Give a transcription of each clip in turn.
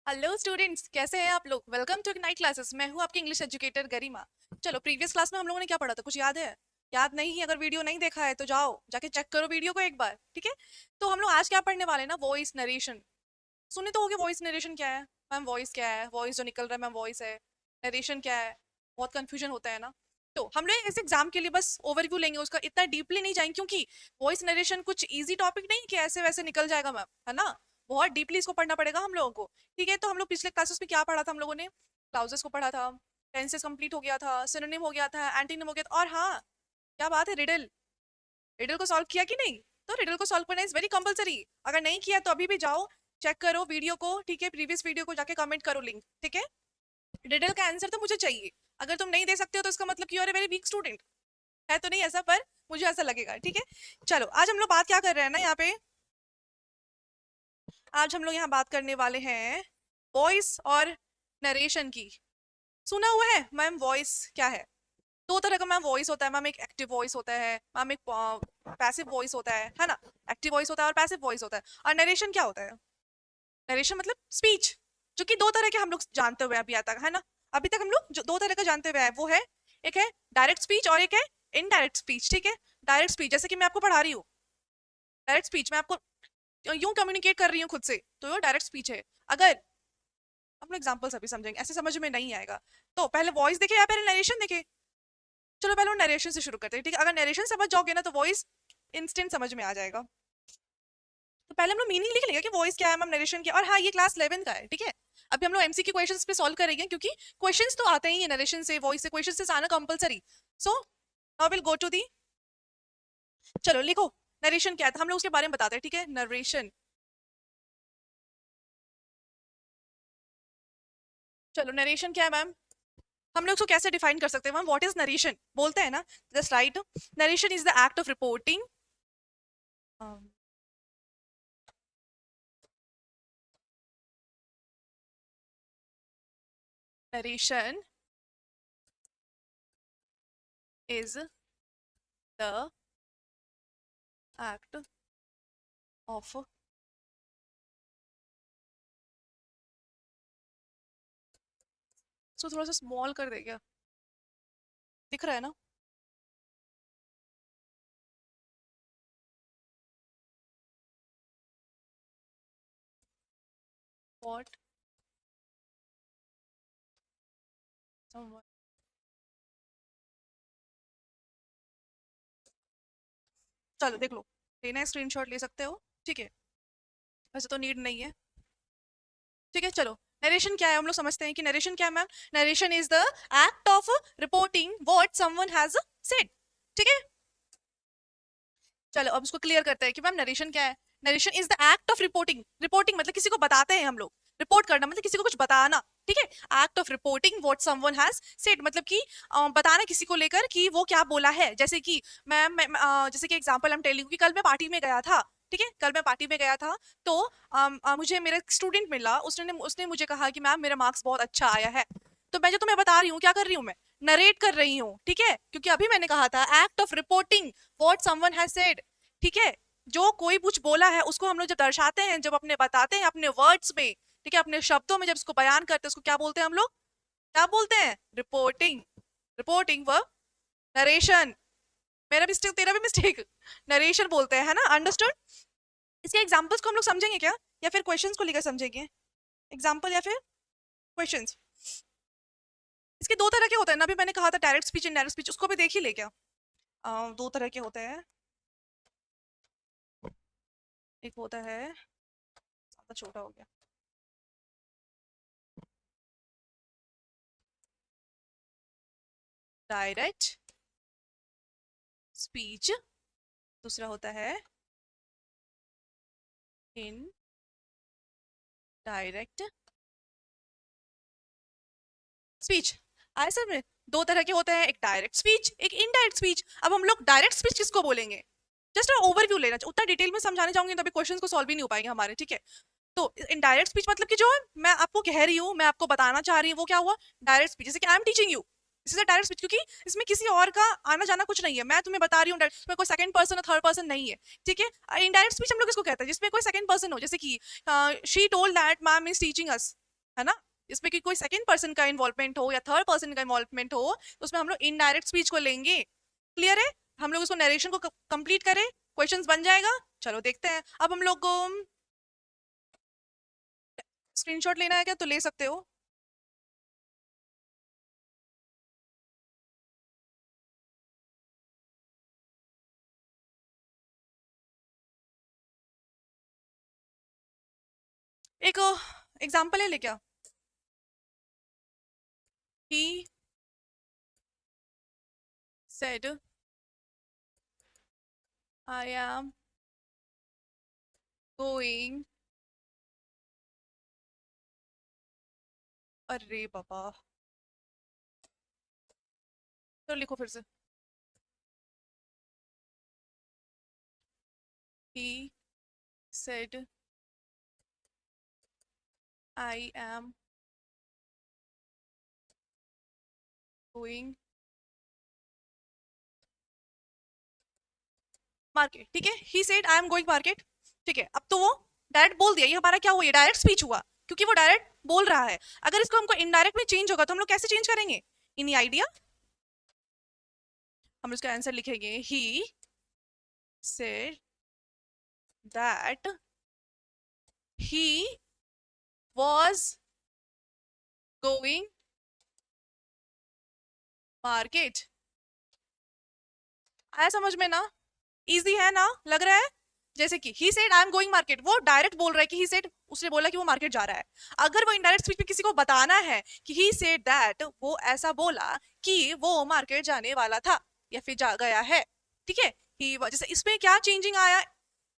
Hello students, कैसे हैं आप लोग। Welcome to night classes. मैं हूं आपकी इंग्लिश एजुकेटर गरिमा। चलो, प्रीवियस क्लास में हम लोगों ने क्या पढ़ा था, कुछ याद है? याद नहीं है? अगर वीडियो नहीं देखा है तो जाओ जाके चेक करो वीडियो को एक बार, ठीक है। तो हम लोग आज क्या पढ़ने वाले हैं ना, वॉइस नरेशन। सुने तो होगे वॉइस नरेशन क्या है। मैम वॉइस क्या है? वॉइस जो निकल रहा है मैम वॉइस है। नरेशन क्या है? बहुत कंफ्यूजन होता है ना। तो हम लोग इस एग्जाम के लिए बस ओवरव्यू लेंगे, उसका इतना डीपली नहीं जाएंगे, क्योंकि वॉइस नरेशन कुछ इजी टॉपिक नहीं कि ऐसे वैसे निकल जाएगा मैम, है ना। बहुत डीपली इसको पढ़ना पड़ेगा हम लोगों को। ठीक है, तो हम लोग पिछले क्लासेस में क्या पढ़ा था, हम लोगों ने क्लाउजेस को पढ़ा था, टेंसेस कंप्लीट हो गया था, सिनोनिम हो गया था, एंटीनिम हो गया था, और हाँ, क्या बात है, रिडल। रिडल को सॉल्व किया कि नहीं? तो रिडल को सॉल्व करना इज वेरी कंपलसरी। अगर नहीं किया तो अभी भी जाओ चेक करो वीडियो को, ठीक है। प्रीवियस वीडियो को जाके कमेंट करो लिंक, ठीक है। रिडल का आंसर तो मुझे चाहिए। अगर तुम नहीं दे सकते हो तो इसका मतलब you are a very weak student. है तो नहीं ऐसा, पर मुझे ऐसा लगेगा, ठीक है। चलो, आज हम लोग बात क्या कर रहे हैं ना यहाँ पे। आज हम लोग यहाँ बात करने वाले हैं वॉइस और नरेशन की। सुना हुआ है मैम वॉइस क्या है? दो तरह का मैम वॉइस होता है मैम। एक एक्टिव वॉइस होता है मैम, एक पैसिव वॉइस होता है ना। एक्टिव वॉइस होता है और पैसिव वॉइस होता है। और नरेशन क्या होता है? नरेशन मतलब स्पीच, जो कि दो तरह के हम लोग जानते हुए अभी तक, है ना। अभी तक हम लोग जो दो तरह का जानते हुए हैं वो है, एक है डायरेक्ट स्पीच और एक है इनडायरेक्ट स्पीच, ठीक है। डायरेक्ट स्पीच जैसे कि मैं आपको पढ़ा रही हूँ, डायरेक्ट स्पीच मैं आपको यूं कम्युनिकेट कर रही हूँ खुद से, तो ये डायरेक्ट स्पीच है। अगर हम लोग एग्जाम्पल्स अभी समझेंगे, ऐसे समझ में नहीं आएगा। तो पहले वॉइस देखे या पहले नरेशन देखे? चलो पहले नरेशन से शुरू करते हैं, ठीक है। अगर नरेशन समझ जाओगे ना तो वॉइस इंस्टेंट समझ में आ जाएगा। तो पहले हम लोग मीनिंग लिख लेंगे कि वॉइस क्या है मैम, नरेशन क्या। और हाँ, ये क्लास 11 का है, ठीक है। अभी हम लोग एमसीक्यू क्वेश्चंस पे सॉल्व करेंगे, क्योंकि क्वेश्चंस तो आते ही है नरेशन से, वॉइस से, क्वेश्चन से आना compulsory. So now will go to the, चलो लिखो नरेशन क्या है, तो हम लोग उसके बारे में बताते हैं, ठीक है। नरेशन, चलो नरेशन क्या है मैम, हम लोग उसको कैसे डिफाइन कर सकते हैं मैम। व्हाट इज नरेशन बोलते हैं ना, just right, narration is the act of reporting, narration is the act of, इसको थोड़ा सा स्मॉल कर दे क्या, दिख रहा है ना। what someone, चलो देख लो, लेना है स्क्रीनशॉट ले सकते हो, ठीक है। वैसे तो नीड नहीं है, ठीक है। चलो, नरेशन क्या है हम लोग समझते हैं कि नरेशन क्या है ma'am. Narration is the act of reporting what someone has said, ठीक है। चलो अब उसको क्लियर करते हैं कि मैम नरेशन क्या है। Narration is the act of reporting, reporting मतलब किसी को बताते हैं हम लोग, रिपोर्ट करना मतलब किसी को कुछ बताना, ठीक है। Act of reporting what someone has said मतलब कि बताना किसी को लेकर कि वो क्या बोला है। जैसे कि मैम जैसे कि एग्जांपल हम टेलिंग कि कल मैं पार्टी में गया था, ठीक है। कल मैं पार्टी में गया था, तो मुझे मेरा स्टूडेंट मिला, उसने उसने मुझे कहा कि मैम मेरा मार्क्स बहुत अच्छा आया है। तो मैं जो तुम्हें बता रही हूँ क्या कर रही हूँ मैं, नरेट कर रही हूँ, ठीक है। क्योंकि अभी मैंने कहा था act of reporting what someone has said, ठीक है। जो कोई कुछ बोला है उसको हम लोग जब दर्शाते हैं, जब अपने बताते हैं अपने वर्ड्स में, ठीक है, अपने शब्दों में जब इसको बयान करते हैं, उसको क्या बोलते हैं हम लोग, क्या बोलते हैं, रिपोर्टिंग। रिपोर्टिंग व नरेशन, मेरा मिस्टेक तेरा भी मिस्टेक, नरेशन बोलते हैं, है ना, अंडरस्टूड। इसके एग्जांपल्स को हम लोग समझेंगे क्या, या फिर क्वेश्चंस को लेकर समझेंगे, एग्जांपल या फिर क्वेश्चंस। इसके दो तरह के होते हैं ना, अभी मैंने कहा था डायरेक्ट स्पीच, इनडायरेक्ट स्पीच, उसको भी देख ही ले क्या। दो तरह के होते हैं, एक होता है, ज्यादा छोटा हो गया, डायरेक्ट स्पीच, दूसरा होता है इन डायरेक्ट स्पीच। आए सर में, दो तरह के होते हैं, एक डायरेक्ट स्पीच एक इनडायरेक्ट स्पीच। अब हम लोग डायरेक्ट स्पीच किसको बोलेंगे, जस्ट ओवरव्यू लेना, उतना डिटेल में समझाने जाऊंगी तो अभी क्वेश्चंस को सॉल्व ही नहीं हो पाएंगे हमारे, ठीक है। तो इनडायरेक्ट स्पीच मतलब कि जो मैं आपको कह रही हूँ, मैं आपको बताना चाह रही हूँ, वो क्या हुआ, डायरेक्ट स्पीच। जैसे कि I am teaching you, this is direct speech, क्योंकि इसमें किसी और का आना जाना कुछ नहीं है, मैं तुम्हें बता रही हूँ, इसमें कोई सेकंड पर्सन और थर्ड पर्सन नहीं है, ठीक है। इनडायरेक्ट स्पीच हम लोग किसको कहते हैं, जिसमें कोई सेकंड पर्सन हो, जैसे कि she told that ma'am is teaching us, है ना, इसमें कि कोई सेकंड पर्सन का इन्वॉल्वमेंट हो या थर्ड पर्सन का इन्वॉल्वमेंट हो तो उसमें हम लोग इनडायरेक्ट स्पीच को लेंगे। क्लियर है? हम लोग उसको नरेशन को कंप्लीट करें, क्वेश्चंस बन जाएगा। चलो देखते हैं। अब हम लोग को स्क्रीनशॉट लेना है क्या, तो ले सकते हो। एक एग्जांपल है ले क्या, he said I am going, अरे बाबा, तो लिखो फिर से। he said I am going market. ठीक है, he said I am going market. ठीक है, अब तो वो डायरेक्ट बोल दिया, ये हमारा क्या हुआ, ये डायरेक्ट स्पीच हुआ क्योंकि वो डायरेक्ट बोल रहा है। अगर इसको हमको इनडायरेक्ट में चेंज होगा तो हम लोग कैसे चेंज करेंगे, एनी आइडिया? हम उसका आंसर लिखेंगे ही said that he was going market. आया समझ में ना? इजी है ना, लग रहा है? जैसे कि ही said I am going market, वो डायरेक्ट बोल रहा है कि ही सेड, उसने बोला कि वो मार्केट जा रहा है। अगर वो इनडायरेक्ट स्पीच में किसी को बताना है कि ही सेड दैट, वो ऐसा बोला कि वो मार्केट जाने वाला था या फिर जा गया है। ठीक है, ही, जैसे इसमें क्या चेंजिंग आया,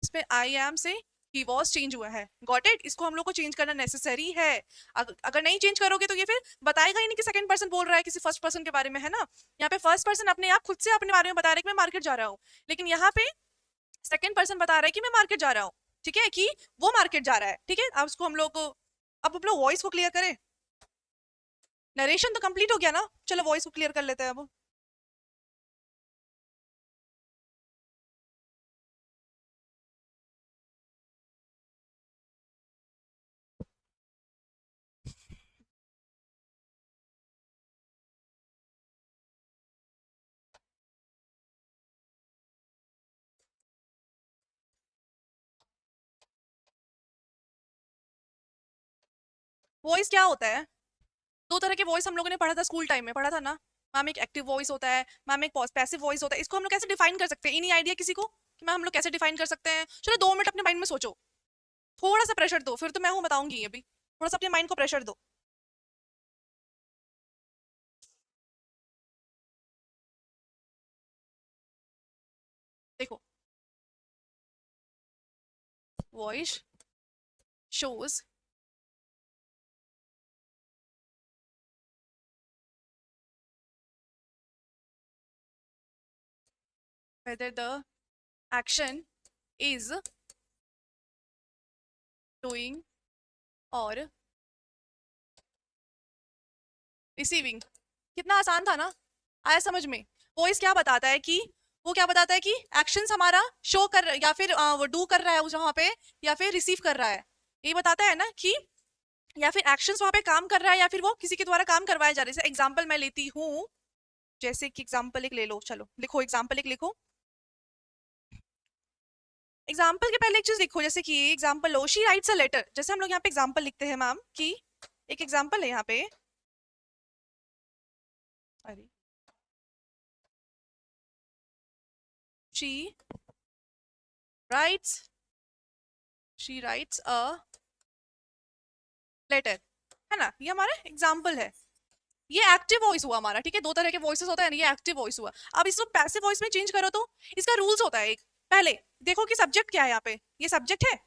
इसमें आई एम से ही वॉज चेंज हुआ है। Got it? इसको हम लोग को चेंज करना नेसेसरी है। अगर नहीं चेंज करोगे तो ये फिर बताएगा ही नहीं कि सेकंड पर्सन बोल रहा है किसी फर्स्ट पर्सन के बारे में, है ना। यहाँ पे फर्स्ट पर्सन अपने आप खुद से अपने बारे में बता रहा है कि मैं मार्केट जा रहा हूँ, लेकिन यहाँ पे सेकंड पर्सन बता रहा है कि मैं मार्केट जा रहा हूँ। ठीक है, कि वो मार्केट जा रहा है। ठीक है, अब उसको हम लोग, अब हम लोग वॉइस को क्लियर करें। नरेशन तो कंप्लीट हो गया ना, चलो वॉइस को क्लियर कर लेते हैं अब। वॉइस क्या होता है? दो तरह के वॉइस हम लोगों ने पढ़ा था, स्कूल टाइम में पढ़ा था ना मैम। एक एक्टिव वॉइस होता है मैम, एक पैसिव वॉइस होता है। इसको हम लोग कैसे डिफाइन कर सकते हैं, इनी आइडिया किसी को कि मैम हम लोग कैसे डिफाइन कर सकते हैं? चलो 2 मिनट अपने माइंड में सोचो, थोड़ा सा प्रेशर दो, फिर तो मैं हूँ बताऊंगी। अभी थोड़ा सा अपने माइंड को प्रेशर दो। देखो, voice shows whether the action is doing और रिसीविंग। कितना आसान था ना, आया समझ में? वॉइस क्या बताता है कि, वो क्या बताता है कि एक्शंस हमारा शो कर या फिर वो डू कर रहा है उस वहां पे, या फिर रिसीव कर रहा है। ये बताता है ना कि या फिर एक्शंस वहां पे काम कर रहा है या फिर वो किसी के द्वारा काम करवाया जा रहा है। जैसे एग्जांपल मैं लेती हूँ, जैसे कि एग्जांपल एक ले लो, चलो लिखो एग्जांपल एक लिखो। एग्जाम्पल के पहले एक चीज लिखो, जैसे कि एग्जाम्पल लो, शी राइट्स अ लेटर। जैसे हम लोग यहाँ पे एग्जाम्पल लिखते हैं मैम कि एक एग्जाम्पल है यहाँ पे, अरे she writes, she writes a letter, है ना। ये हमारा एग्जाम्पल है, ये एक्टिव वॉइस हुआ हमारा। ठीक है, दो तरह के वॉइसेस होता है ना, ये एक्टिव वॉइस हुआ। अब इसको पैसिव वॉइस में चेंज करो तो इसका रूल्स होता है एक। पहले देखो कि सब्जेक्ट क्या है यहाँ पे, ये सब्जेक्ट है,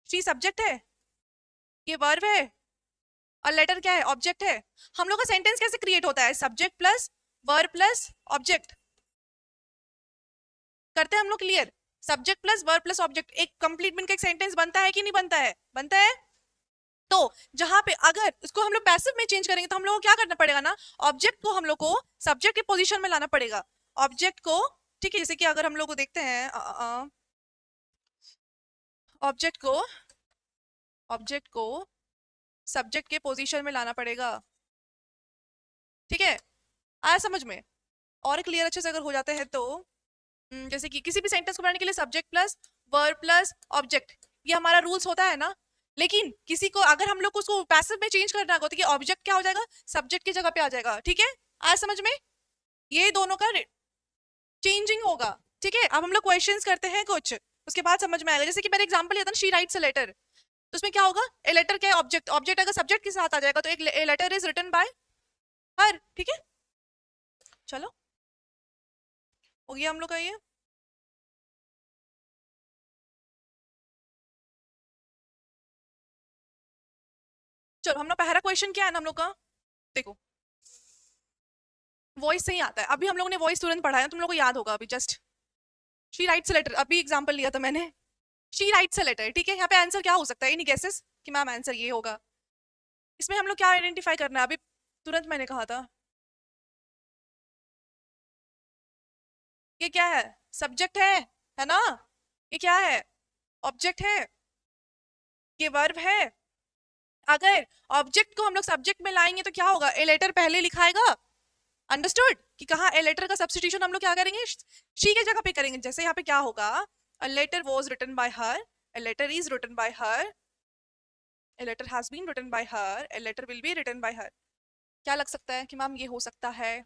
शी सब्जेक्ट है, ये वर्ब है, और लेटर क्या है, ऑब्जेक्ट है। हम लोग का सेंटेंस कैसे क्रिएट होता है, subject plus verb plus object करते हैं हम लोग। Clear? Subject plus verb plus object, एक कंप्लीट मिलकर एक सेंटेंस बनता है कि नहीं बनता है? बनता है। तो जहां पे अगर इसको हम लोग पैसिव में चेंज करेंगे तो हम लोग को क्या करना पड़ेगा ना, ऑब्जेक्ट को हम लोग को सब्जेक्ट के पोजीशन में लाना पड़ेगा, ऑब्जेक्ट को। ठीक है, जैसे कि अगर हम लोग को देखते हैं ऑब्जेक्ट को, ऑब्जेक्ट को सब्जेक्ट के पोजीशन में लाना पड़ेगा, ठीक है, आया समझ में? और क्लियर अच्छे से अगर हो जाते हैं तो जैसे कि किसी भी सेंटेंस को बनाने के लिए subject plus verb plus object, ये हमारा रूल्स होता है ना। लेकिन किसी को अगर हम लोग को उसको पैसिव में चेंज करना होगा तो ये ऑब्जेक्ट क्या हो जाएगा, सब्जेक्ट की जगह पे आ जाएगा, ठीक है, आया समझ में? ये दोनों का चेंजिंग होगा, ठीक है। अब हम लोग क्वेश्चंस करते हैं कुछ, उसके बाद समझ में आएगा। जैसे कि मेरा एग्जांपल लिया था ना, शी राइट्स अ लेटर, तो उसमें क्या होगा, ए लेटर क्या है, ऑब्जेक्ट, ऑब्जेक्ट अगर सब्जेक्ट के साथ आ जाएगा तो एक a letter is written by her, ठीक है। चलो हो गया हम लोग का ये। चलो हम लोग पहला क्वेश्चन क्या है ना हम लोग का, देखो वॉइस से ही आता है, अभी हम लोगों ने वॉइस तुरंत पढ़ा है, तुम लोग को याद होगा अभी just. She writes a letter, अभी एग्जांपल लिया था मैंने, शी राइट्स अ लेटर, ठीक है। यहाँ पे आंसर क्या हो सकता है, एनी गेसेस कि मैम आंसर ये होगा? इसमें हम लोग क्या आइडेंटिफाई करना है, अभी तुरंत मैंने कहा था, ये क्या है, सब्जेक्ट है ना, ये क्या है, ऑब्जेक्ट है, ये वर्ब है। अगर ऑब्जेक्ट को हम लोग सब्जेक्ट में लाएंगे तो क्या होगा, ए लेटर पहले लिखाएगा, अंडरस्टूड, कि कहा ए लेटर का सब्स्टिट्यूशन हम लोग क्या करेंगे, शी के जगह पे करेंगे। जैसे यहाँ पे क्या होगा, a letter was written by her, a letter is written by her, a letter has been written by her, a letter will be written by her। क्या लग सकता है कि मैम ये हो सकता है,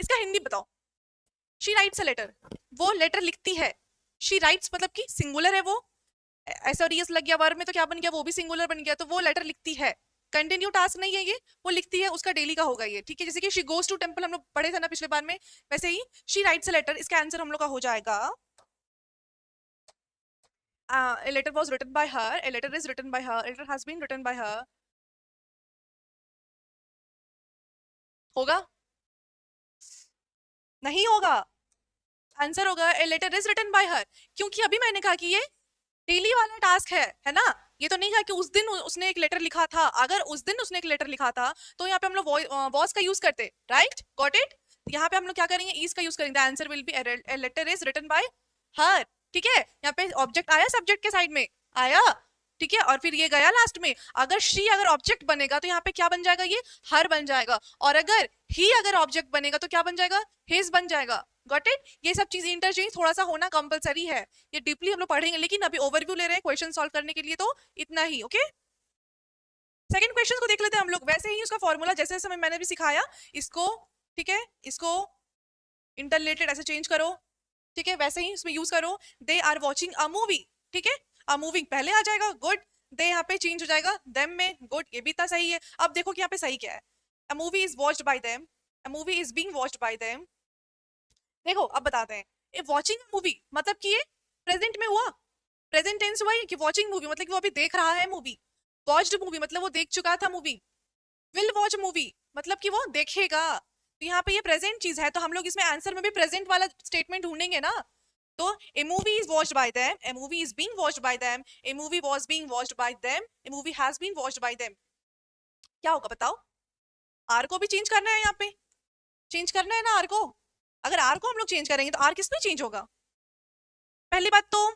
इसका हिंदी बताओ। शी राइट्स अ लेटर, वो लेटर लिखती है, शी राइट्स मतलब कि सिंगुलर है वो, ऐसा रियस लग गया वर्ब में तो क्या बन गया, वो भी सिंगुलर बन गया, तो वो लेटर लिखती है, कंटिन्यू टास्क नहीं है ये, वो लिखती है, उसका डेली का होगा ये, ठीक है। जैसे कि शी गोज टू टेंपल हम लोग पढ़े थे ना पिछले बार में, वैसे ही शी राइट्स अ लेटर, इसका आंसर हम लोग का हो जाएगा a letter was written by her, a letter is written by her, a letter has been written by her, होगा, नहीं होगा, आंसर होगा a letter is written by her, क्योंकि अभी मैंने कहा कि ये डेली वाला टास्क है ना। ये तो नहीं है कि उस दिन उसने एक लेटर लिखा था, अगर उस दिन उसने एक लेटर लिखा था तो यहाँ पे हम लोग वॉज का यूज करते, राइट, गॉट इट। यहाँ पे हम लोग क्या करेंगे, इज का यूज करेंगे, answer will be a letter is written by her, ठीक है। यहाँ पे ऑब्जेक्ट आया सब्जेक्ट के साइड में, आया, ठीक है, और फिर ये गया लास्ट में। अगर शी अगर ऑब्जेक्ट बनेगा तो यहाँ पे क्या बन जाएगा, ये हर बन जाएगा, और अगर ही अगर ऑब्जेक्ट बनेगा तो क्या बन जाएगा, हिज बन जाएगा, गॉट इट। ये सब चीज इंटरचेंज थोड़ा सा होना कंपलसरी है, ये डीपली हम लोग पढ़ेंगे, लेकिन अभी ओवरव्यू ले रहे हैं क्वेश्चन सॉल्व करने के लिए, तो इतना ही, ओके। सेकंड क्वेश्चन को देख लेते हैं हम लोग, वैसे ही उसका फॉर्मूला जैसे जैसे मैंने भी सिखाया इसको, ठीक है, इसको इंटरलेटेड ऐसे चेंज करो, ठीक है, वैसे ही इसमें यूज करो। They are watching a movie, ठीक है, अ मूविंग पहले आ जाएगा, गुड, दे यहाँ पे चेंज हो जाएगा देम में, गुड, ये भी इतना सही है। अब देखो कि यहाँ पे सही क्या है, a movie is watched by them, a movie is being watched by them. देखो अब बताते हैं, ये वॉचिंग मूवी मतलब कि ये प्रेजेंट में हुआ, प्रेजेंट टेंस हुआ, कि वॉचिंग मूवी मतलब कि वो अभी देख रहा है मूवी, वॉच्ड मूवी मतलब वो देख चुका था मूवी, विल वॉच मूवी मतलब कि वो देखेगा, तो यहाँ पे ये प्रेजेंट चीज है, तो हम लोग इसमें आंसर में भी प्रेजेंट वाला स्टेटमेंट ढूंढेंगे ना। तो a movie is watched by them, a movie is being watched by them, a movie was being watched by them, a movie has been watched by them, क्या होगा बताओ। आर को भी चेंज करना है, यहाँ पे चेंज करना है ना आर को, अगर आर को हम लोग चेंज करेंगे तो आर किस में चेंज होगा, पहली बात तो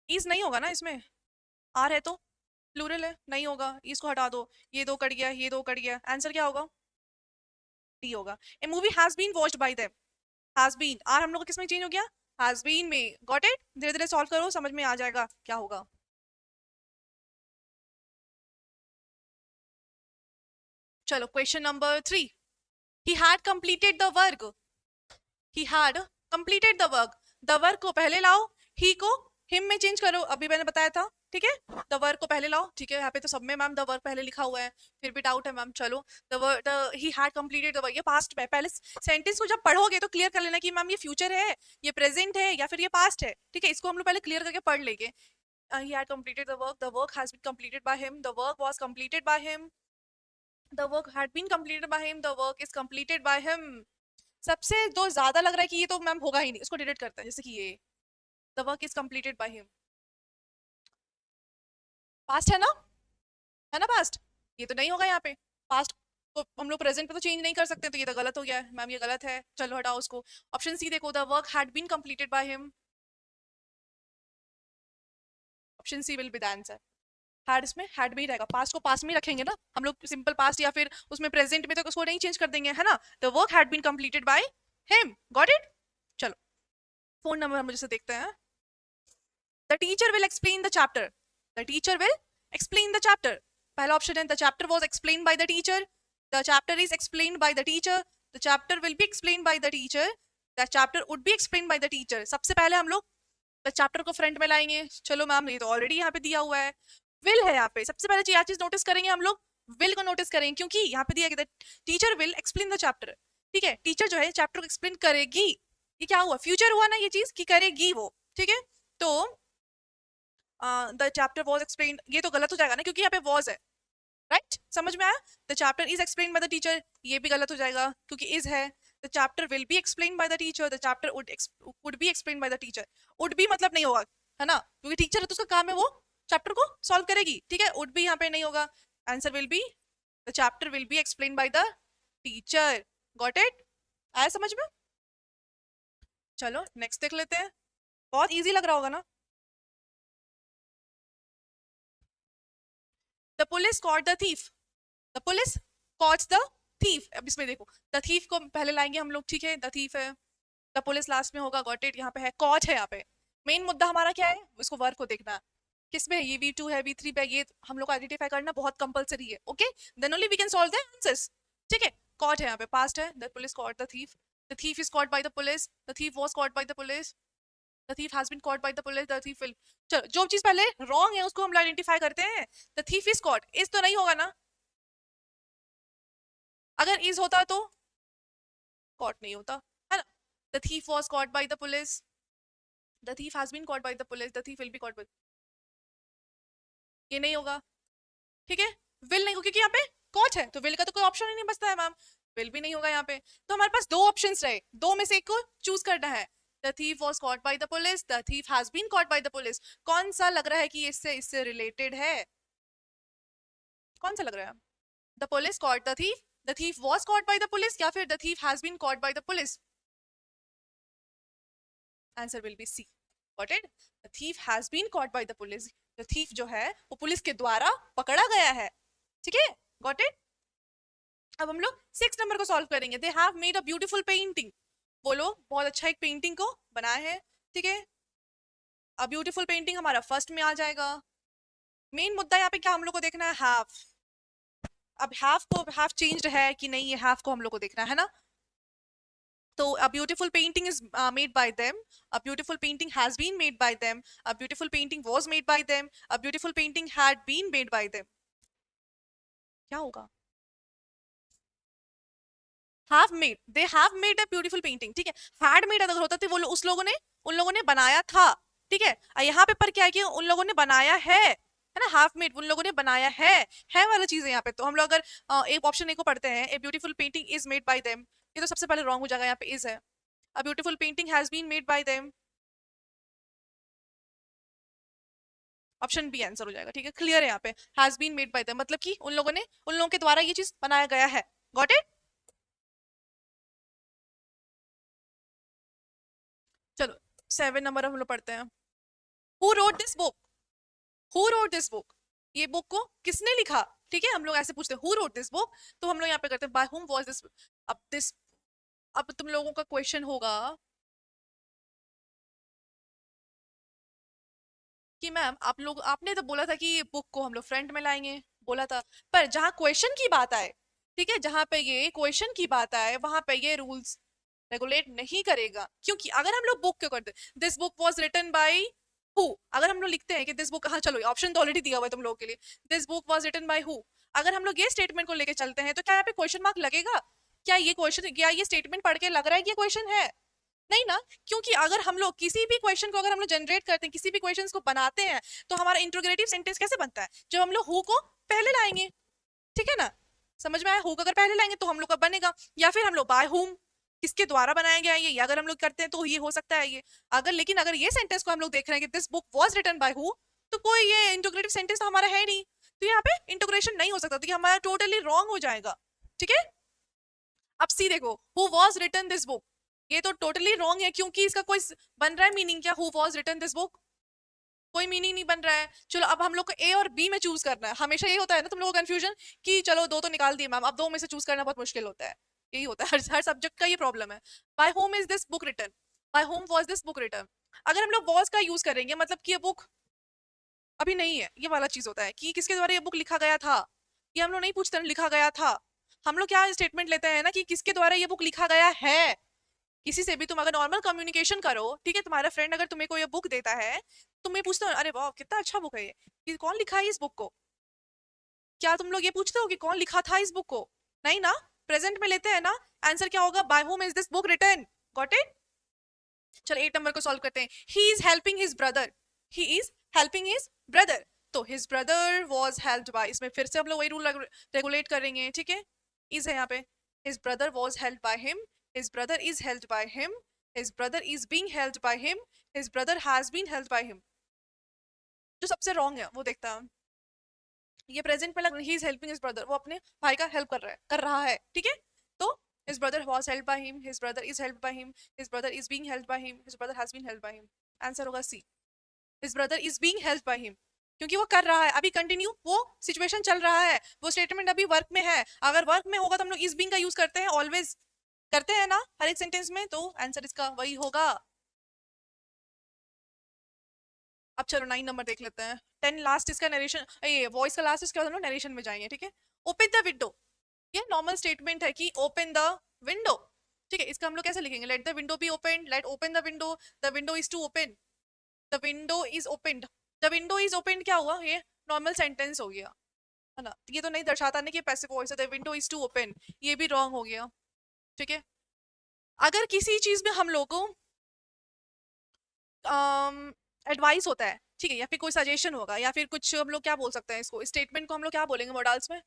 इज नहीं होगा ना इसमें, आर है तो प्लूरल है, नहीं होगा, इसको हटा दो, ये दो कट गया, ये दो कट गया, आंसर क्या होगा, डी होगा। A movie has been watched by them, has been, आर हम लोग किस में चेंज हो गया, हैज बीन में, गॉट इट। धीरे धीरे सॉल्व करो, समझ में आ जाएगा क्या होगा। चलो question number 3, he had completed the work, he had completed the work, the work को पहले लाओ, ही को हिम में चेंज करो, अभी मैंने बताया था, ठीक है, द वर्क को पहले लाओ, ठीक है, यहाँ पे तो सब में मैम द वर्क पहले लिखा हुआ है, फिर भी डाउट है मैम, चलो the work, he had completed the work, ये पास्ट में, पहले सेंटेंस को जब पढ़ोगे तो क्लियर कर लेना कि मैम ये फ्यूचर है, ये प्रेजेंट है, या फिर ये पास्ट है, ठीक है, इसको हम लोग पहले क्लियर करके पढ़ लेंगे। He had completed the work has been completed by him, the work was completed by him, the work had been completed by him, the work is completed by him। सबसे जो ज्यादा लग रहा है कि ये तो मैम होगा ही नहीं, इसको डिलीट करते हैं, जैसे कि ये the work is completed by him, past है ना पास्ट, ये तो नहीं होगा यहाँ पे, पास्ट तो हम लोग प्रेजेंट में तो चेंज नहीं कर सकते, तो ये तो गलत हो गया है मैम, ये गलत है, चलो हटाओ उसको। ऑप्शन सी देखो, the work had been completed by him. Option C will be the answer. Had इसमें हैड में ही रहेगा, पास्ट को पास्ट में ही रखेंगे ना हम लोग, सिंपल पास्ट, या फिर उसमें प्रेजेंट में तो उसको नहीं चेंज कर देंगे, है ना। The work had been completed by him, got it. चलो फोन नंबर हम मुझे देखते हैं। The teacher will explain the chapter, the teacher will explain the chapter. पहला ऑप्शन है the chapter was explained by the teacher, the chapter is explained by the teacher, the chapter will be explained by the teacher, the chapter would be explained by the teacher. सबसे पहले हम लोग the chapter को front में लाएंगे। चलो ma'am ये तो ऑलरेडी यहाँ पे दिया हुआ है, विल है यहाँ पे। सबसे पहले क्या चीज नोटिस करेंगे हम लोग, विल को नोटिस करेंगे, क्योंकि यहाँ पे दिया गया teacher will explain the chapter. ठीक है, टीचर जो है चैप्टर को एक्सप्लेन करेगी, ये क्या हुआ, फ्यूचर हुआ ना ये चीज कि करेगी वो। ठीक है, तो द चैप्टर वाज एक्सप्लेन, ये तो गलत हो जाएगा ना क्योंकि यहाँ पे वाज है, राइट समझ में आया। The chapter is explain by the teacher, ये भी गलत हो जाएगा क्योंकि इज है। The chapter will B explain by the teacher, the chapter would B explain by the teacher. Would be मतलब नहीं होगा, है ना, क्योंकि टीचर है तो उसका काम है वो चैप्टर को सॉल्व करेगी। ठीक है, वुड बी यहाँ पे नहीं होगा, answer will be, the chapter will B explain by the teacher. Got it, आया समझ में। चलो नेक्स्ट देख लेते हैं, बहुत इजी लग रहा होगा ना। The police caught the thief, the police caughts the thief. अब इसमें देखो द थीफ को पहले लाएंगे हम लोग, ठीक है, द थीफ है, द पुलिस लास्ट में होगा, गॉट इट। यहाँ पे है कॉट है, यहाँ पे मेन मुद्दा हमारा क्या है, इसको वर्क को देखना है, किसमें है, ये V2 है V3 पे, ये हम लोग को आइडेंटिफाई करना बहुत कंपलसरी है। Okay, then only we can solve the answers. ठीक है, कॉट है यहाँ पे, पास्ट है, the police caught the thief is caught by the police, the thief was caught by the police, the thief has been caught by the police, the thief will. चलो जो चीज पहले रॉन्ग है उसको हम आइडेंटिफाई करते हैं। The thief is caught, is तो नहीं होगा ना, अगर इज होता तो कॉट नहीं होता, है ना। The thief was caught by the police, the thief has been caught by the police, the thief will be caught by, ये नहीं होगा। ठीक है, विल नहीं होगा क्योंकि यहाँ पे कॉट है, तो विल का तो कोई ऑप्शन ही नहीं बचता है मैम, विल भी नहीं होगा यहाँ पे। तो हमारे पास दो ऑप्शंस रहे, दो में से एक को चूज करना है। The thief was caught by the police, the thief has been caught by the police. कौन सा लग रहा है कि इससे इससे रिलेटेड है, कौन सा लग रहा है। The police caught the thief was caught by the police, या फिर the thief has been caught by the police. Answer will be C, got it. The thief has been caught by the police, the thief जो है वो police के द्वारा पकड़ा गया है। ठीक है, गॉट इट। अब हम लोग 6 नंबर को सॉल्व करेंगे। They have made a beautiful painting, वो लोग बहुत अच्छा एक पेंटिंग को बनाए हैं। ठीक है, अब ब्यूटीफुल पेंटिंग हमारा फर्स्ट में आ जाएगा। मेन मुद्दा यहाँ पे क्या हम लोग को देखना है, हाफ। अब हाफ को हाफ चेंज्ड है कि नहीं, ये हाफ को हम लोग को देखना है ना। तो a beautiful painting is made by them, a beautiful painting has been made by them, a beautiful painting was made by them, a beautiful painting had been made by them। क्या होगा, have made, they have made a beautiful painting। ठीक है, had made अगर होता तो वो उस लोगों ने, उन लोगों ने बनाया था। ठीक है, यहाँ पे पर क्या है कि उन लोगों ने बनाया है ना, हाफ मेड उन लोगों ने बनाया है वाला चीज है यहाँ पे। तो हम लोग अगर एक ऑप्शन ए को पढ़ते हैं, a beautiful painting is made by them, ये तो सबसे पहले रॉन्ग हो जाएगा, यहाँ पे इज है। A beautiful painting has been made by them, option B answer हो जाएगा। ठीक है, क्लियर है यहाँ पे, has been made by them मतलब कि उन लोगों ने, उन लोगों के द्वारा ये चीज बनाया गया है। Got it. चलो 7 नंबर हम लोग पढ़ते हैं। Who wrote this book, who wrote this book, ये बुक को किसने लिखा। ठीक है, हम लोग ऐसे पूछते हैं हु रोट दिस बुक, तो हम लोग यहाँ पे करते हैं बाय हुम वाज दिस। अब दिस, अब तुम लोगों का क्वेश्चन होगा कि मैम आप लोग, आपने तो बोला था कि बुक को हम लोग फ्रंट में लाएंगे, बोला था, पर जहाँ क्वेश्चन की बात आए, ठीक है, जहाँ पे ये क्वेश्चन की बात आए वहां पे ये रूल्स रेगुलेट नहीं करेगा। क्योंकि अगर हम लोग बुक क्यों करते, this book was written by who, अगर हम लोग लिखते हैं कि दिस बुक, हाँ चलो ऑप्शन तो ऑलरेडी दिया हुआ है तुम लोगों के लिए, this book was written by who, अगर हम लोग ये स्टेटमेंट को लेके चलते हैं तो क्या यहाँ पे क्वेश्चन मार्क लगेगा, क्या ये क्वेश्चन, क्या ये स्टेटमेंट पढ़ के लग रहा है कि ये क्वेश्चन है, नहीं ना। क्योंकि अगर हम लोग किसी भी क्वेश्चन को, अगर हम लोग जनरेट करते हैं, किसी भी क्वेश्चन को बनाते हैं, तो हमारा इंट्रोगेटिव सेंटेंस कैसे बनता है, जब हम लोग हु को पहले लाएंगे। ठीक है ना, समझ में आया, हु को अगर पहले लाएंगे तो हम लोग का बनेगा, या फिर हम लोग बाय हुम, किसके द्वारा बनाया गया है ये, अगर हम लोग करते हैं तो ये हो सकता है ये। अगर लेकिन अगर ये सेंटेंस को हम लोग देख रहे हैं कि this book was written by who, तो कोई ये इंटोग्रेटिव सेंटेंस तो हमारा है नहीं, तो यहाँ पे इंटोग्रेशन नहीं हो सकता, तो ये हमारा टोटली रॉन्ग हो जाएगा। ठीक है। अब सी देखो, who was written this book, ये तो टोटली रॉन्ग है, क्योंकि इसका कोई बन रहा है मीनिंग क्या, who was written this book, कोई मीनिंग नहीं बन रहा है। चलो अब हम लोग को ए और बी में चूज करना है, हमेशा ये होता है ना तुम लोगों को कंफ्यूजन कि चलो दो तो निकाल दिए मैम, अब दो में से चूज करना बहुत मुश्किल होता है, यही होता है हर सब्जेक्ट का ये प्रॉब्लम है। By whom is this book written, by whom was this book written. अगर हम लोग वॉज का यूज करेंगे मतलब कि ये बुक अभी नहीं है, ये वाला चीज होता है कि किसके द्वारा ये बुक लिखा गया था, ये हम लोग नहीं पूछते लिखा गया था, हम लोग क्या स्टेटमेंट लेते हैं ना कि किसके द्वारा ये बुक लिखा गया है। किसी से भी तुम अगर नॉर्मल कम्युनिकेशन करो, ठीक है, तुम्हारा फ्रेंड अगर तुम्हें कोई बुक देता है, तुम ये पूछते हो अरे वाह कितना अच्छा बुक है ये कौन लिखा है इस बुक को, क्या तुम लोग ये पूछते हो कि कौन लिखा था इस बुक को, नहीं ना, प्रेजेंट में लेते हैं ना। आंसर क्या होगा, by whom is this book written, got it. चलो 8 नंबर को सॉल्व करते हैं। He is helping his brother, he is helping his brother, तो his brother was helped by, इसमें फिर से हम लोग वही रूल रेगुलेट करेंगे, ठीक है, इज है यहाँ पे, his brother was helped by him, his brother is helped by him, his brother is being helped by him, his brother has been helped by him. जो सबसे रॉन्ग है वो देखता है, ये प्रेजेंट में लग रहा है, ही इज हेल्पिंग हिज ब्रदर, वो अपने भाई का हेल्प कर रहा है, ठीक है। तो his brother was helped by him, his brother is helped by him, his brother is being helped by him, his brother has been helped by him। Answer होगा सी, his brother is being helped by him, क्योंकि वो कर रहा है अभी continue, वो situation चल रहा है, वो स्टेटमेंट अभी वर्क में है, अगर वर्क में होगा तो हम लोग इज बीइंग का यूज करते हैं, ऑलवेज करते हैं ना हर एक सेंटेंस में, तो आंसर इसका वही होगा। अब चलो 9 नंबर देख लेते हैं। 10 लास्ट इसका नरेशन, ये वॉइस का लास्ट, इसके बाद हम लोग नरेशन में जाएंगे, ठीक है। ओपन द विंडो, ये नॉर्मल स्टेटमेंट है कि ओपन द विंडो, ठीक है, इसका हम लोग कैसे लिखेंगे, let the window be open, let open the window is to open, the window is opened, the window is opened क्या हुआ, ये नॉर्मल सेंटेंस हो गया है ना, ये तो नहीं दर्शाता नहीं कि पैसिव वॉइस है, the window is to open, ये भी रॉन्ग हो गया, ठीक है। अगर किसी चीज में हम लोग को एडवाइस होता है, ठीक है, या फिर कोई सजेशन होगा, या फिर कुछ हम लोग क्या बोल सकते हैं, इसको स्टेटमेंट को हम लोग क्या बोलेंगे मॉडल्स में,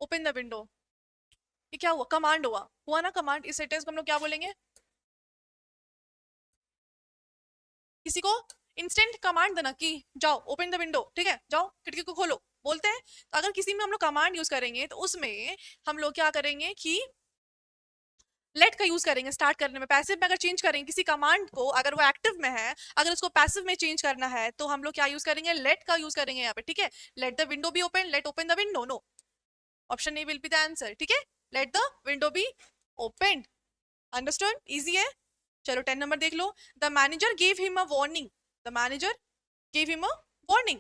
ओपन द विंडो, ये क्या हुआ, कमांड हुआ ना कमांड, इस सेंटेंस को हम लोग क्या बोलेंगे, किसी को इंस्टेंट कमांड देना कि जाओ ओपन द विंडो, ठीक है, जाओ खिड़की को खोलो, बोलते हैं। तो अगर किसी में हम लोग कमांड यूज करेंगे तो उसमें हम लोग क्या करेंगे कि लेट का यूज करेंगे स्टार्ट करने में, पैसिव में अगर चेंज करेंगे किसी कमांड को, अगर वो एक्टिव में है, अगर उसको पैसिव में चेंज करना है तो हम लोग क्या यूज करेंगे, लेट का यूज करेंगे यहाँ पे, ठीक है। Let the window be open, let open the window, no, option A will be the answer, ठीक है, let the window be open, understood, easy है। चलो 10 नंबर देख लो, the manager gave him a warning, the manager gave him a warning,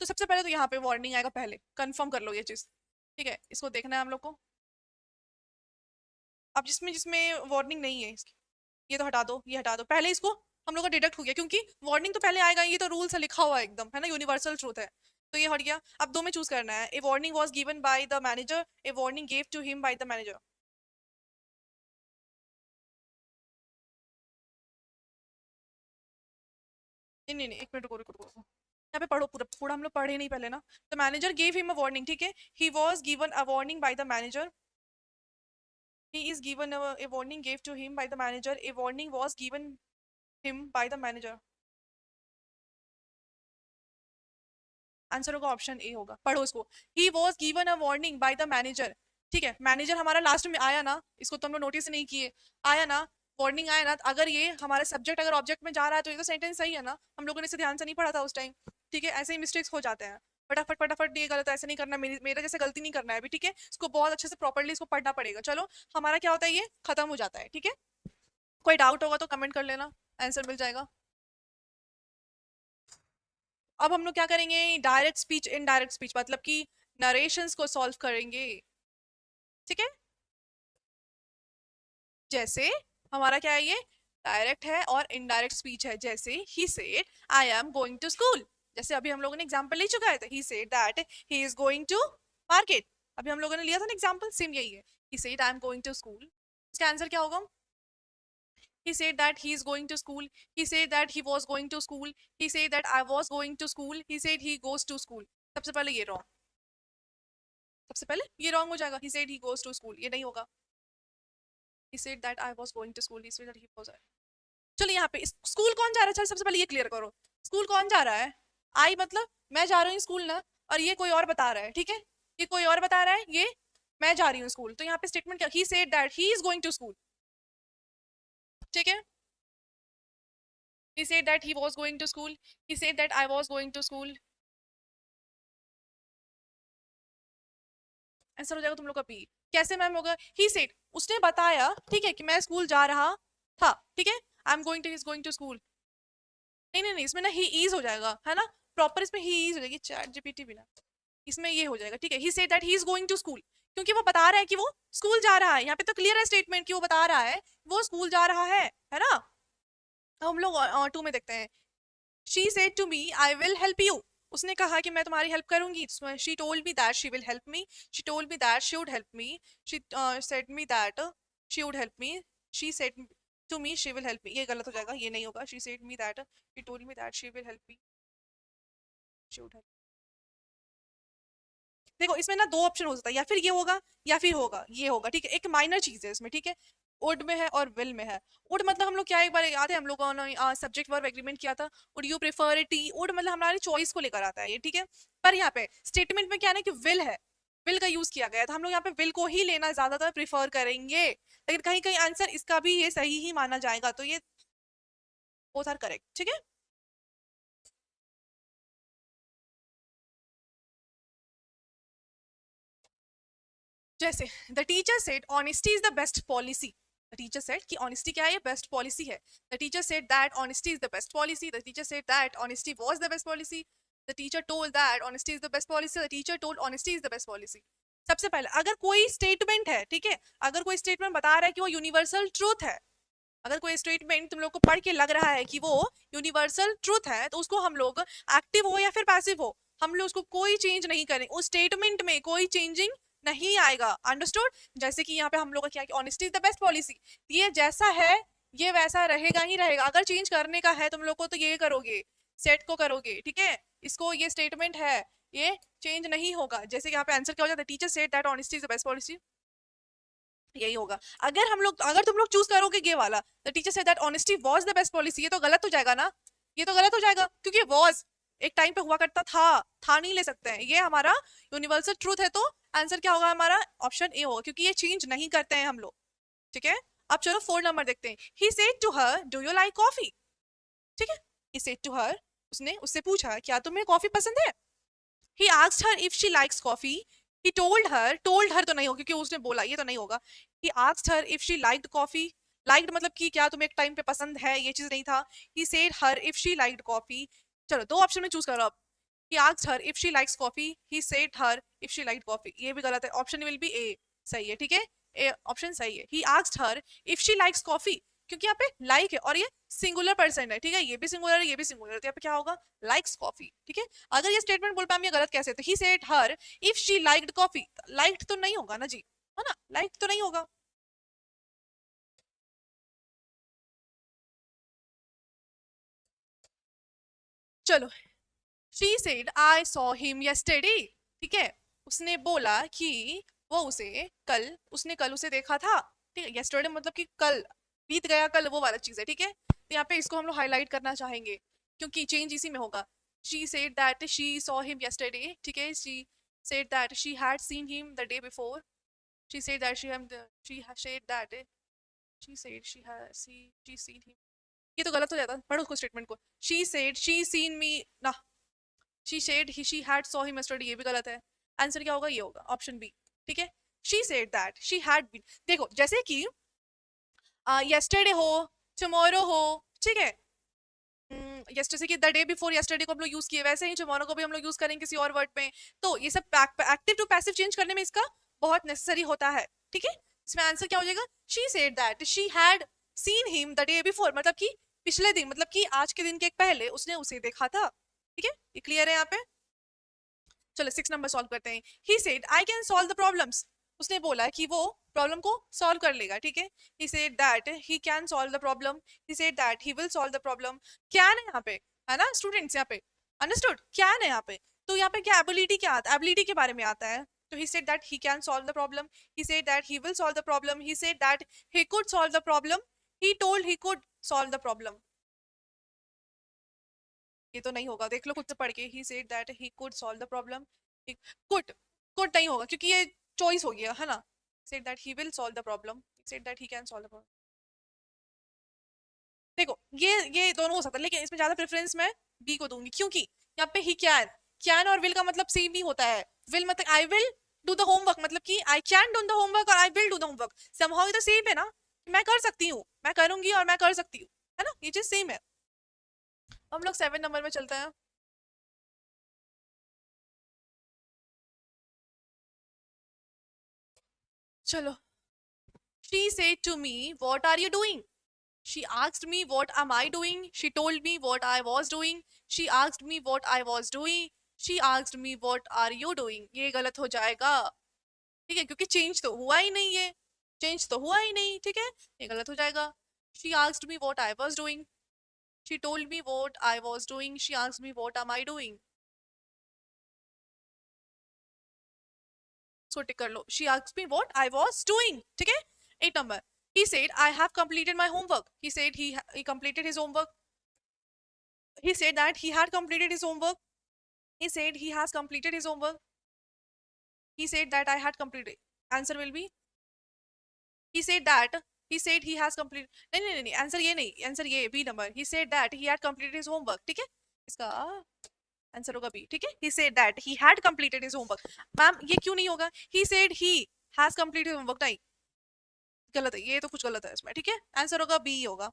तो सबसे पहले तो यहाँ पे वार्निंग आएगा, पहले कंफर्म कर लो ये चीज, ठीक है, इसको देखना है हम लोग को। अब जिसमें जिसमें वार्निंग नहीं है इसकी, ये तो हटा दो, ये हटा दो, पहले इसको हम लोग का डिडक्ट हो गया, क्योंकि वार्निंग तो पहले आएगा, ये तो रूल से लिखा हुआ एकदम है ना, यूनिवर्सल ट्रूथ है, तो ये हट गया। अब दो में चूज करना है, a warning was given by the manager, a warning give to him by the manager. नहीं नहीं नहीं, एक मिनट रुको रुको रुको, यहाँ पे पढ़ो, पूरा पूरा हम लोग पढ़े नहीं पहले ना। The manager gave him a warning, ठीक है, he was given a warning bye the manager, he is given a warning gave to him by the manager, a warning was given him by the manager। Answer होगा option A होगा, पढ़ो इसको, he was given a warning bye the manager, ठीक है, manager हमारा last में आया ना, इसको तो हम लोग नोटिस नहीं किए, आया ना, वार्निंग आया ना, अगर ये हमारे सब्जेक्ट अगर ऑब्जेक्ट में जा रहा है तो ये तो सेंटेंस सही है ना, हम लोगों ने इसे ध्यान से नहीं पढ़ा था उस टाइम, ठीक है, ऐसे ही मिस्टेक्स हो जाते हैं, फटाफट फटाफट ये गलत, ऐसे नहीं करना, मेरा जैसे गलती नहीं करना है अभी, ठीक है, इसको बहुत अच्छे से प्रॉपर्ली इसको पढ़ना पड़ेगा। चलो हमारा क्या होता है, ये खत्म हो जाता है, ठीक है, कोई डाउट होगा तो कमेंट कर लेना, आंसर मिल जाएगा। अब हम लोग क्या करेंगे, डायरेक्ट स्पीच इनडायरेक्ट स्पीच, मतलब कि नरेशंस को सॉल्व करेंगे, ठीक है। जैसे हमारा क्या है, ये डायरेक्ट है और इनडायरेक्ट स्पीच है, जैसे he said I am going to school, जैसे अभी हम लोगों ने एग्जांपल ले चुका है, तो he said that he is going to market, अभी हम लोगों ने लिया था ना एग्जांपल, सेम यही है, he said I am going to school, इसका आंसर क्या होगा, he said that he is going to school, he said that he was going to school, he said that I was going to school, he said he goes to school। सबसे पहले ये wrong, सबसे पहले ये wrong हो जाएगा, he said he goes to school, ये नहीं होगा, he said that I was going to school, he said that he was। चलो यहाँ पे स्कूल कौन जा रहा है, चल सबसे पहले ये क्लियर करो, स्कूल कौन जा रहा है, आई मतलब मैं जा रही हूँ स्कूल ना, और ये कोई और बता रहा है, ठीक है, ये कोई और बता रहा है, ये मैं जा रही हूँ स्कूल, तो यहाँ पे स्टेटमेंट क्या, he said that he is going to school, ठीक है, he said that he was going to school, he said that I was going to school, answer हो जाएगा तुम लोग का बी। कैसे मैम होगा, ही सेड उसने बताया, ठीक है, कि मैं स्कूल जा रहा था, ठीक है, I am going to, he is going to school, नहीं नहीं नहीं, इसमें ना ही इज हो जाएगा, है ना, प्रॉपर इसमें ही इज हो जाएगी, चैट जीपीटी भी ना, इसमें ये हो जाएगा, ठीक है, he said that he is going to school, क्योंकि वो बता रहा है कि वो स्कूल जा रहा है, यहाँ पे तो क्लियर है स्टेटमेंट कि वो बता रहा है वो स्कूल जा रहा है ना। हम लोग टू में देखते हैं, she said to me I will help you, उसने कहा कि मैं तुम्हारी हेल्प करूंगी, she told me that she will help me, she told me that she would help me, she said me that she would help me, she said to me she will help me, ये गलत हो जाएगा, ये नहीं होगा, she said me that she told me that she will help me, she would help. देखो इसमें ना दो ऑप्शन हो सकता है, या फिर ये होगा या फिर होगा ये होगा, ठीक है, एक माइनर चीज है इसमें, ठीक है, वुड में है और विल में है। वुड मतलब हम लोग क्या, एक बार याद है हम लोगों ने सब्जेक्ट वर्ब एग्रीमेंट किया था, would you prefer tea, would मतलब हमारी चॉइस को लेकर आता है ये, ठीक है, पर यहाँ पे स्टेटमेंट में क्या है ना कि विल है, विल का यूज किया गया है, तो हम लोग यहाँ पे विल को ही लेना ज्यादातर प्रिफर करेंगे, लेकिन कहीं कहीं आंसर इसका भी ये सही ही माना जाएगा, तो ये बोथ आर करेक्ट, ठीक है। जैसे the teacher said honesty is the best policy, the teacher said कि ऑनेस्टी क्या है, ये बेस्ट पॉलिसी है, the teacher said that honesty is the best policy, the teacher said that honesty was the best policy, the teacher told that honesty is the best policy, the teacher told honesty is the best policy. सबसे पहले अगर कोई statement है, ठीक है, अगर कोई statement बता रहा है कि वो यूनिवर्सल ट्रूथ है, अगर कोई स्टेटमेंट तुम लोग को पढ़ के लग रहा है कि वो यूनिवर्सल ट्रूथ है, तो उसको हम लोग एक्टिव हो या फिर पैसिव हो, हम लोग उसको कोई चेंज नहीं करें, उस स्टेटमेंट में कोई चेंजिंग नहीं आएगा, अंडरस्टूड। जैसे कि यहाँ पे हम लोग का क्या है, honesty is the best policy, ये जैसा है ये वैसा रहेगा ही रहेगा, अगर चेंज करने का है तुम लोग को तो ये करोगे, सेट को करोगे, ठीक है, इसको ये स्टेटमेंट है, ये चेंज नहीं होगा। जैसे कि यहाँ पे आंसर क्या हो जाता है, teacher said that honesty is the best policy, यही होगा। अगर तुम लोग चूज करोगे ये वाला, the teacher said that honesty was the best policy, ये तो गलत हो जाएगा ना, ये तो गलत हो जाएगा, क्योंकि वाज एक टाइम पे हुआ करता था नहीं ले सकते हैं, ये हमारा यूनिवर्सल ट्रूथ है, तो आंसर क्या होगा हमारा, ऑप्शन ए होगा, क्योंकि ये चेंज नहीं करते हैं हम लोग, ठीक है। अब चलो 4 नंबर देखते हैं, he said to her do you like coffee, ठीक है, ही सेड टू हर, उसने उससे पूछा क्या तुम्हें कॉफी पसंद है, he asked her if she likes coffee, he told her तो नहीं होगा क्योंकि उसने बोला, ये तो नहीं होगा, he asked her if she liked coffee, liked मतलब कि क्या तुम्हें एक टाइम पे पसंद है, ये चीज नहीं था, he said her if she liked coffee, चलो दो ऑप्शन में चूज करो अब, he asked her if she likes coffee, he said her if she liked coffee, ये भी गलत है, ऑप्शन विल बी ए सही है, ठीक है, ए ऑप्शन सही है, he asked her if she likes coffee, क्योंकि यहाँ पे लाइक है और ये सिंगुलर पर्सन है, ठीक है, ये भी सिंगुलर है ये भी सिंगुलर है, तो यहाँ पे क्या होगा, लाइक्स कॉफी, ठीक है। अगर ये स्टेटमेंट बोल पाए हम ये गलत कैसे, तो he said her if she liked coffee, liked तो नहीं होगा ना जी, है ना, लाइक्ड तो नहीं होगा। चलो, she said I saw him yesterday, ठीक है, उसने बोला कि वो उसे कल, उसने कल उसे देखा था, ठीक है, यस्टरडे मतलब कि कल, बीत गया कल, वो वाला चीज है, ठीक है, तो यहाँ पे इसको हम लोग हाईलाइट करना चाहेंगे क्योंकि चेंज इसी में होगा। She said that she saw him yesterday, ठीक है, she said that she had seen him the day before, she said that she said that she said she seen him, ये तो गलत हो जाता, पढ़ो उसको स्टेटमेंट को, she said she seen me ना, she said she had saw him yesterday, ये भी गलत है, आंसर क्या होगा, ये होगा ऑप्शन बी, ठीक है, she said that she had been, देखो जैसे कि यस्टरडे हो, टुमारो हो, ठीक है, जैसे कि द डे बिफोर यस्टरडे को हम लोग यूज किए, वैसे ही टुमारो को भी हम लोग यूज करेंगे किसी और वर्ड में, तो ये सब एक्टिव टू पैसिव चेंज करने में इसका बहुत नेसेसरी होता है, ठीक है। इसमें आंसर क्या हो जाएगा, she said that she had seen him the day before, मतलब कि पिछले दिन, मतलब कि आज के दिन के पहले उसने उसे देखा था, ठीक है, ये क्लियर है यहाँ पे। चलो 6 नंबर सॉल्व करते हैं, he said I can solve the problems, उसने बोला कि वो प्रॉब्लम को सॉल्व कर लेगा, ठीक है, he said that he can solve the problem, he said that he will solve the problem, can है यहाँ पे, है ना स्टूडेंट्स, यहाँ पे अंडरस्टूड, कैन है यहाँ पे, तो यहाँ पे क्या एबिलिटी क्या आता है, एबिलिटी के बारे में आता है, तो he said that he can solve the problem, he said that he will solve the problem, he said that he could solve the problem, he told he could solve the problem, ये तो नहीं होगा, देख लो खुद से पढ़ के, he said that he could solve the problem, could could नहीं होगा क्योंकि ये चॉइस हो गया है ना. Said that he will solve the problem, said that he can solve the problem. देखो ये दोनों हो सकता है, लेकिन इसमें ज्यादा प्रेफरेंस मैं बी को दूंगी क्योंकि यहाँ पे ही कैन और विल का मतलब सेम ही होता है. विल मतलब I will do the homework, मतलब कि I can do the homework और I will do the homework somehow तो सेम है ना. मैं कर सकती हूँ, मैं करूंगी और मैं कर सकती हूँ, है ना, ये चीज सेम है. हम लोग 7 नंबर में चलते हैं. चलो. She said to me, "What are you doing?" She asked me, "What am I doing?" She told me what I was doing. She asked me what I was doing. She asked me, "What are you doing?" ये गलत हो जाएगा. ठीक है, क्योंकि change तो हुआ ही नहीं है. चेंज तो हुआ ही नहीं, ठीक है, ये गलत हो जाएगा. She asked me what I was doing. She told me what I was doing. She asked me what am I doing. इसको टिक कर लो. She asked me what I was doing. ठीक है. 8 number. He said, "I have completed my homework." He said he completed his homework. He said that he had completed his homework. He said he has completed his homework. He said that I had completed. Answer will be. He said that. He said he has completed. नहीं नहीं नहीं, answer ये नहीं, answer ये B number. He said that he had completed his homework. ठीक है. इसका answer होगा बी. ठीक है. He said that he had completed his homework. Ma'am ये क्यों नहीं होगा? He said he has completed his homework. नहीं, गलत है, ये तो कुछ गलत है इसमें. ठीक है, आंसर होगा बी होगा.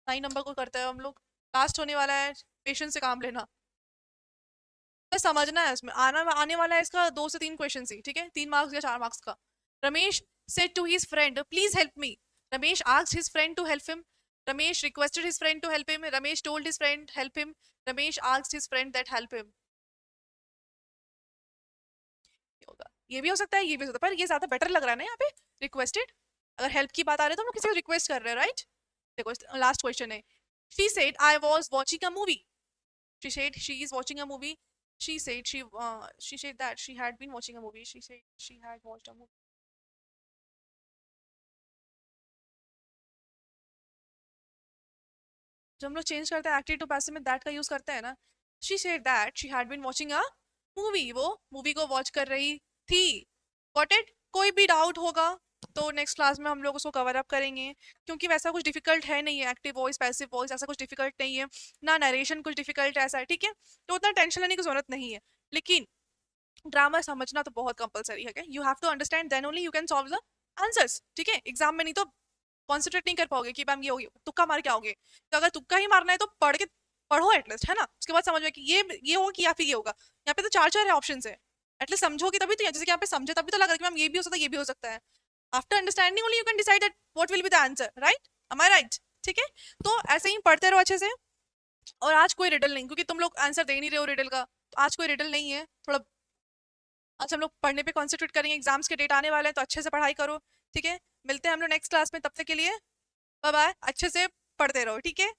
9 नंबर को करते हैं हम लोग. लास्ट होने वाला है, पेशेंस से काम लेना. बस समझना है, इसमें आने वाला है इसका 2 से 3 क्वेश्चन ही. ठीक है, 3 मार्क्स या 4 मार्क्स का. Ramesh said to his friend, "Please help me." Ramesh asked his friend to help him. Ramesh requested his friend to help him. Ramesh told his friend help him. Ramesh asked his friend that help him. ये होगा, ये भी हो सकता है, ये भी हो सकता है, पर ये ज्यादा बेटर लग रहा है ना यहाँ पे. रिक्वेस्टेड. अगर हेल्प की बात आ रही है तो हम लोग किसी को रिक्वेस्ट कर रहे हैं, राइट. देखो लास्ट क्वेश्चन है. She said, "I was watching a movie." She said she is watching a movie. She said that she had been watching a movie. She said she had watched a movie. जब हम लोग change करते हैं active to passive में that का use करते हैं ना. She said that she had been watching a movie. वो मूवी को वॉच कर रही थी. Got it. कोई भी डाउट होगा तो नेक्स्ट क्लास में हम लोग उसको कवर अप करेंगे, क्योंकि वैसा कुछ डिफिकल्ट है नहीं है. एक्टिव वॉइस पैसिव वॉइस ऐसा कुछ डिफिकल्ट नहीं है ना, नरेशन कुछ डिफिकल्ट ऐसा है. ठीक है, तो उतना टेंशन लेने की जरूरत नहीं है. लेकिन ग्रामर समझना तो बहुत कंपलसरी है. You have to understand, then only you can solve the answers. ठीक है, एग्जाम में नहीं तो कॉन्सेंट्रेट नहीं कर पाओगे कि मैम ये होगी, तुक्का मार के आओगे. तो अगर तुक्का ही मारना है तो पढ़ो एटलीस्ट, है ना. उसके बाद समझ में कि ये होगा कि या फिर ये होगा. यहाँ पे तो चार चार ऑप्शन है. एटलीस्ट समझोगे तभी तो, जैसे कि यहाँ पे समझे तभी तो लग रहा है कि मैम ये भी हो सकता है, ये भी हो सकता है. After understanding only you can decide that what will be the answer, right. Am I right. ठीक है, तो ऐसे ही पढ़ते रहो अच्छे से. और आज कोई रिडल नहीं, क्योंकि तुम लोग आंसर दे नहीं रहे हो रिडल का, तो आज कोई रिडल नहीं है. थोड़ा आज हम लोग पढ़ने पे कॉन्सेंट्रेट करेंगे. एग्जाम्स के डेट आने वाले हैं तो अच्छे से पढ़ाई करो. ठीक है, मिलते हैं हम लोग नेक्स्ट क्लास में. तब तक के लिए बाय बाय. अच्छे से पढ़ते रहो. ठीक है.